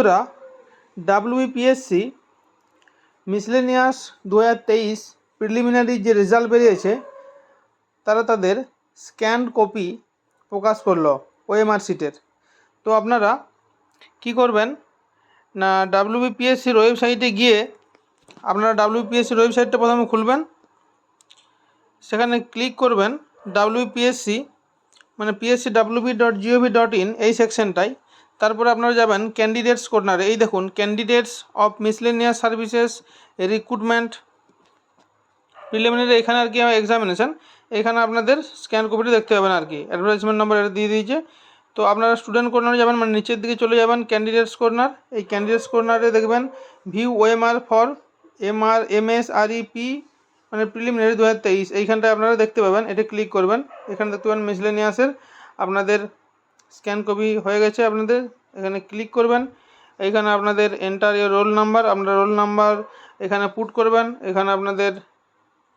বন্ধুরা, WBPSC miscellaneous 2023 preliminary যে result বেরিয়েছে তারা তাদের স্ক্যান্ড কপি প্রকাশ করলো ওএমআর শিটের। তো আপনারা কি করবেন না, ডাব্লিউবিপিএসসির ওয়েবসাইটে গিয়ে আপনারা ডাব্লিউবিপিএসসির ওয়েবসাইটটা প্রথমে খুলবেন, সেখানে ক্লিক করবেন ডাব্লিউবিপিএসসি মানে pscwb.gov.in এই সেকশনটায়। তারপরে আপনারা যাবেন ক্যান্ডিডেটস কর্নারে। এই দেখুন, candidates of miscellaneous services recruitment preliminary, এখানে আর কি এক্সামিনেশন, এখানে আপনাদের স্ক্যান কপিটা দেখতে পাবেন আর কি। অ্যাডভার্টাইজমেন্ট নাম্বার এটা দিয়ে দিয়েছে। তো আপনারা স্টুডেন্ট কর্নারে যাবেন, মানে নিচের দিকে চলে যাবেন ক্যান্ডিডেটস কর্নার। এই ক্যান্ডিডেটস কর্নারে দেখবেন ভিউ ওএমআর ফর MSREP মানে প্রিলিমিনারি 2023, এইখানটায় আপনারা দেখতে পাবেন। এটা ক্লিক করবেন, এখানে দেখতে পাবেন মিসলেনিয়াসের আপনাদের স্ক্যান কপি হয়ে গেছে। আপনাদের এখানে ক্লিক করবেন, এইখানে আপনাদের এন্টার ইওর রোল নাম্বার, আপনার রোল নাম্বার এখানে পুট করবেন। এখানে আপনাদের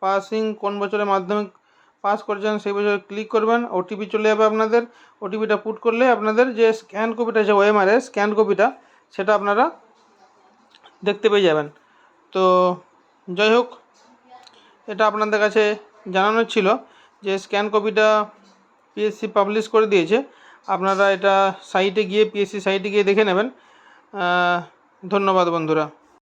পাসিং কোন বছরে মাধ্যমিক পাস করেছেন সেই বছর ক্লিক করবেন। ওটিপি চলে যাবে আপনাদের, ওটিপিটা পুট করলে আপনাদের যে স্ক্যান কপিটা আছে ওএমআরের স্ক্যান কপিটা সেটা আপনারা দেখতে পেয়ে যাবেন। তো যাই হোক, এটা আপনাদের কাছে জানানোর ছিল যে স্ক্যান কপিটা পিএসসি পাবলিশ করে দিয়েছে। আপনারা এটা সাইটে গিয়ে পিএসসি সাইটে গিয়ে দেখে নেবেন। ধন্যবাদ বন্ধুরা।